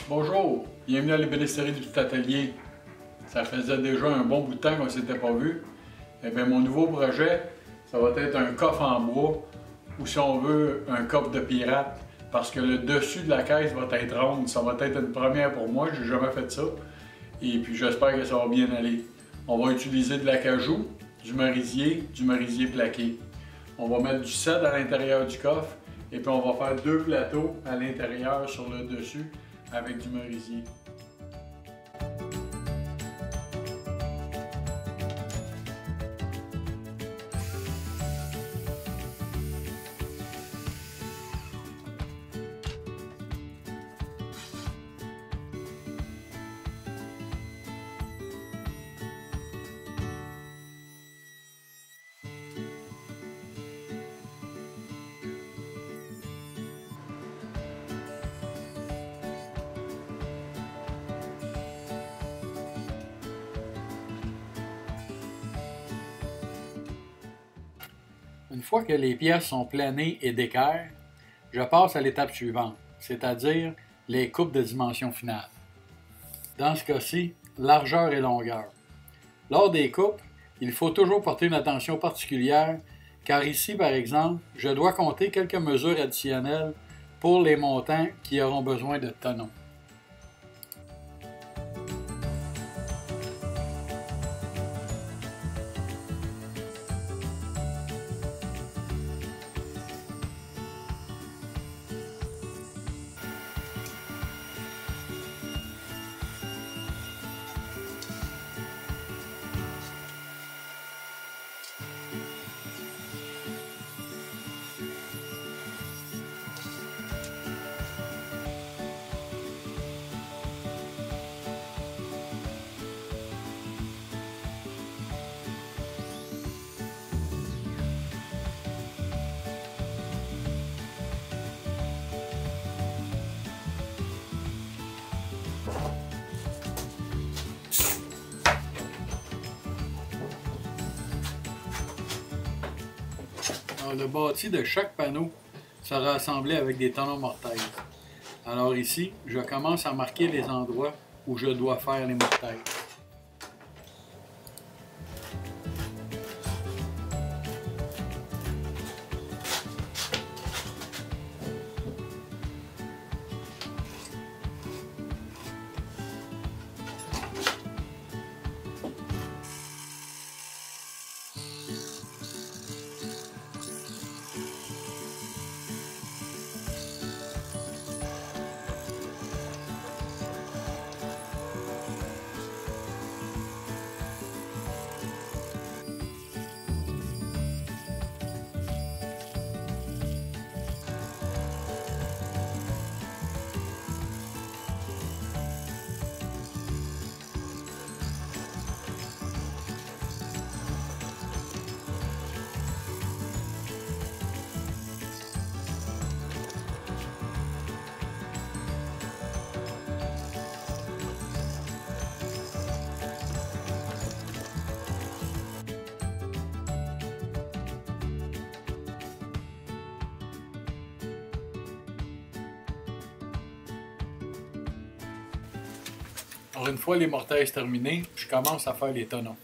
Bonjour, bienvenue à l'ébénisterie du Petit Atelier. Ça faisait déjà un bon bout de temps qu'on ne s'était pas vu. Eh bien, mon nouveau projet, ça va être un coffre en bois ou si on veut, un coffre de pirate parce que le dessus de la caisse va être ronde. Ça va être une première pour moi, j'ai jamais fait ça. Et puis j'espère que ça va bien aller. On va utiliser de l'acajou, du merisier plaqué. On va mettre du cèdre à l'intérieur du coffre et puis on va faire deux plateaux à l'intérieur sur le dessus avec du merisier. Une fois que les pièces sont planées et d'équerre, je passe à l'étape suivante, c'est-à-dire les coupes de dimension finale. Dans ce cas-ci, largeur et longueur. Lors des coupes, il faut toujours porter une attention particulière car ici, par exemple, je dois compter quelques mesures additionnelles pour les montants qui auront besoin de tonneaux. Alors, le bâti de chaque panneau sera assemblé avec des tonneaux mortaises. Alors ici, je commence à marquer les endroits où je dois faire les mortaises. Alors, une fois les mortaises terminées, je commence à faire les tonneaux.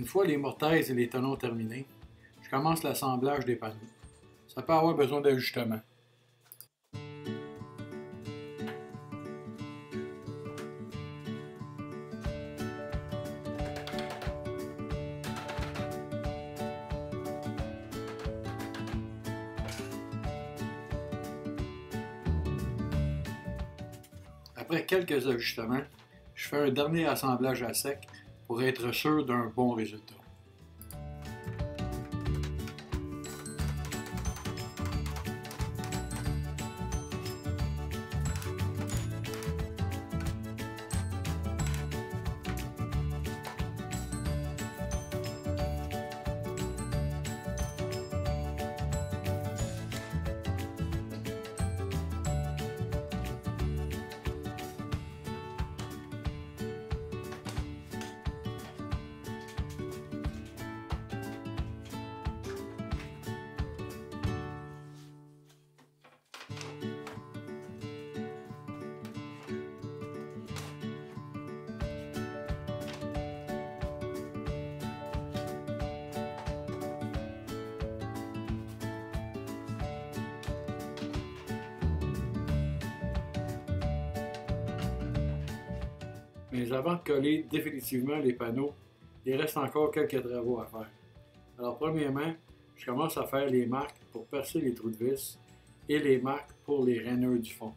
fois les mortaises et les tenons terminés, je commence l'assemblage des panneaux. Ça peut avoir besoin d'ajustements. Après quelques ajustements, je fais un dernier assemblage à sec pour être sûr d'un bon résultat. Mais avant de coller définitivement les panneaux, il reste encore quelques travaux à faire. Alors premièrement, je commence à faire les marques pour percer les trous de vis et les marques pour les rainures du fond.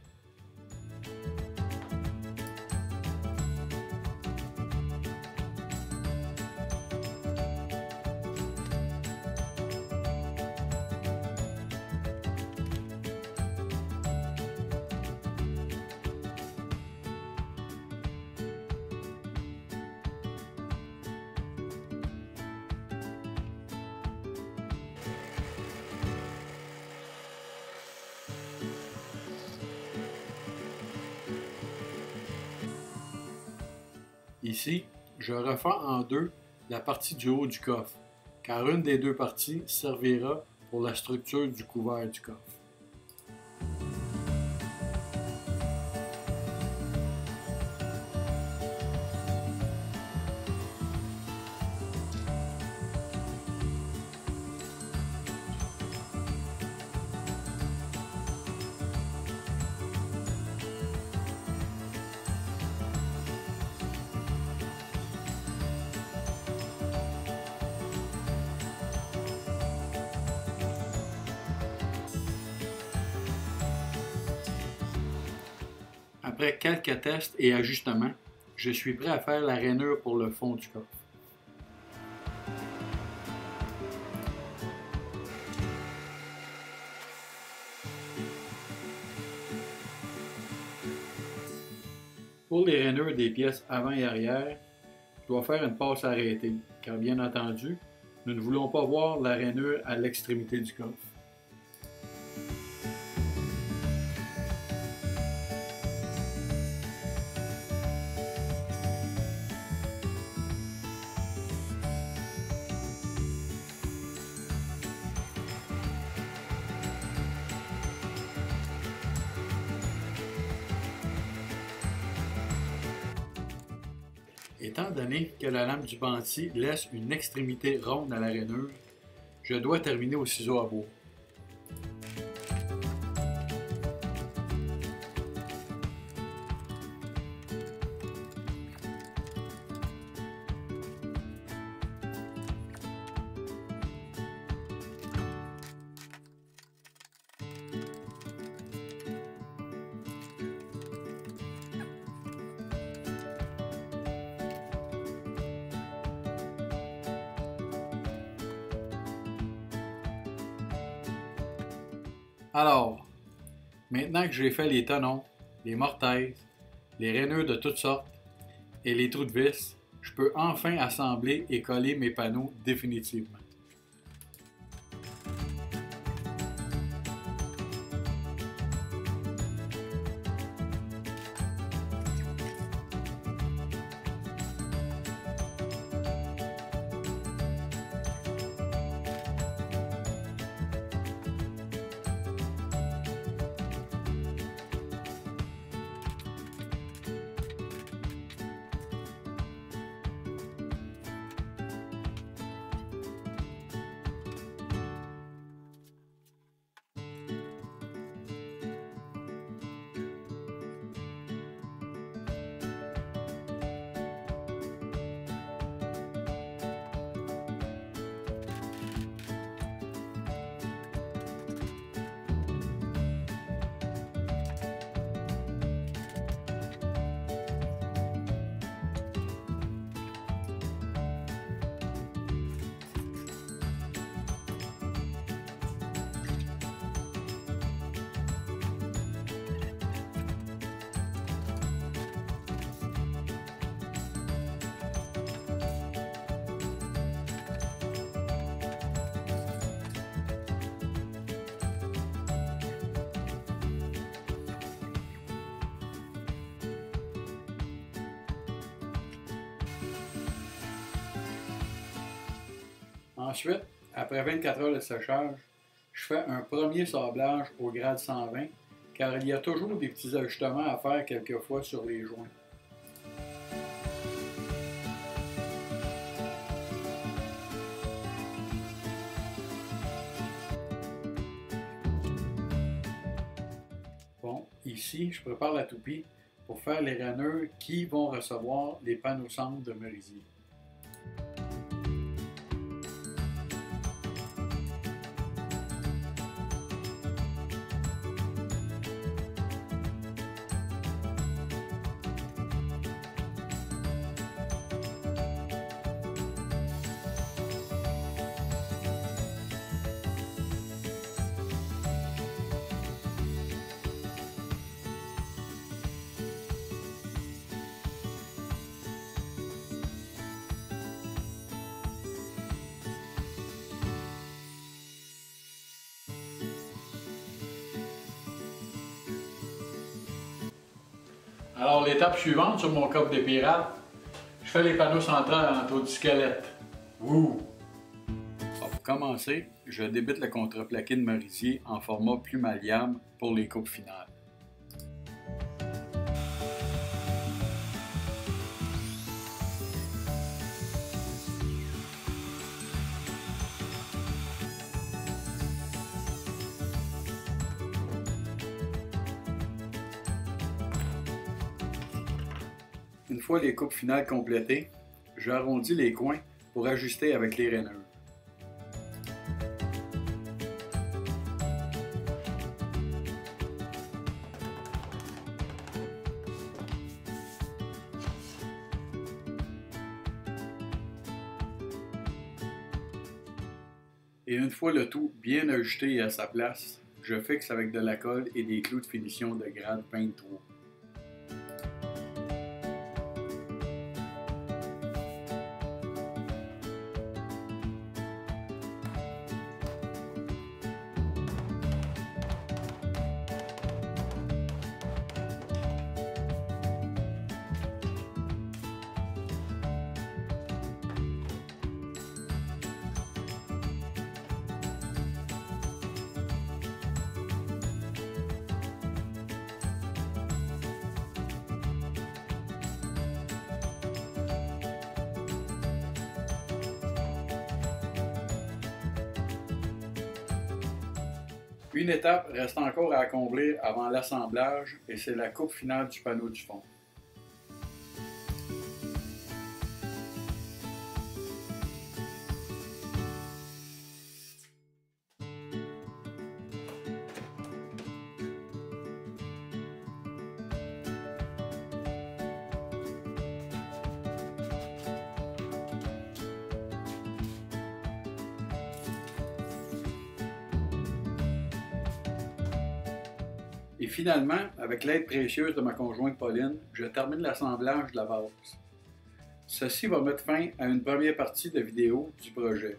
Ici, je refends en deux la partie du haut du coffre, car une des deux parties servira pour la structure du couvert du coffre. Après quelques tests et ajustements, je suis prêt à faire la rainure pour le fond du coffre. Pour les rainures des pièces avant et arrière, je dois faire une passe arrêtée, car bien entendu, nous ne voulons pas voir la rainure à l'extrémité du coffre. Étant donné que la lame du bandit laisse une extrémité ronde à la rainure, je dois terminer au ciseau à bois. Alors, maintenant que j'ai fait les tenons, les mortaises, les rainures de toutes sortes et les trous de vis, je peux enfin assembler et coller mes panneaux définitivement. Ensuite, après 24 heures de séchage, je fais un premier sablage au grade 120 car il y a toujours des petits ajustements à faire quelquefois sur les joints. Bon, ici, je prépare la toupie pour faire les rainures qui vont recevoir les panneaux centres de merisier. Alors, l'étape suivante sur mon coffre des pirates, je fais les panneaux centrales en taux du squelette. Ouh! Pour commencer, je débite le contreplaqué de merisier en format plus malléable pour les coupes finales. Une fois les coupes finales complétées, j'arrondis les coins pour ajuster avec les rainures. Et une fois le tout bien ajusté et à sa place, je fixe avec de la colle et des clous de finition de grade 23. Une étape reste encore à accomplir avant l'assemblage et c'est la coupe finale du panneau du fond. Et finalement, avec l'aide précieuse de ma conjointe Pauline, je termine l'assemblage de la base. Ceci va mettre fin à une première partie de vidéo du projet.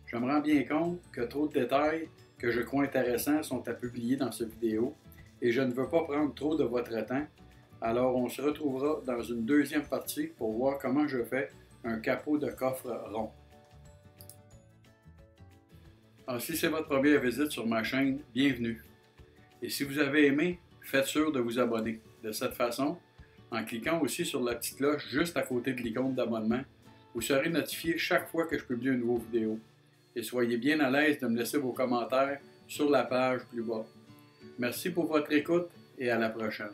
Je me rends bien compte que trop de détails que je crois intéressants sont à publier dans cette vidéo et je ne veux pas prendre trop de votre temps, alors on se retrouvera dans une deuxième partie pour voir comment je fais un capot de coffre rond. Alors, si c'est votre première visite sur ma chaîne, bienvenue. Et si vous avez aimé, faites sûr de vous abonner. De cette façon, en cliquant aussi sur la petite cloche juste à côté de l'icône d'abonnement, vous serez notifié chaque fois que je publie une nouvelle vidéo. Et soyez bien à l'aise de me laisser vos commentaires sur la page plus bas. Merci pour votre écoute et à la prochaine.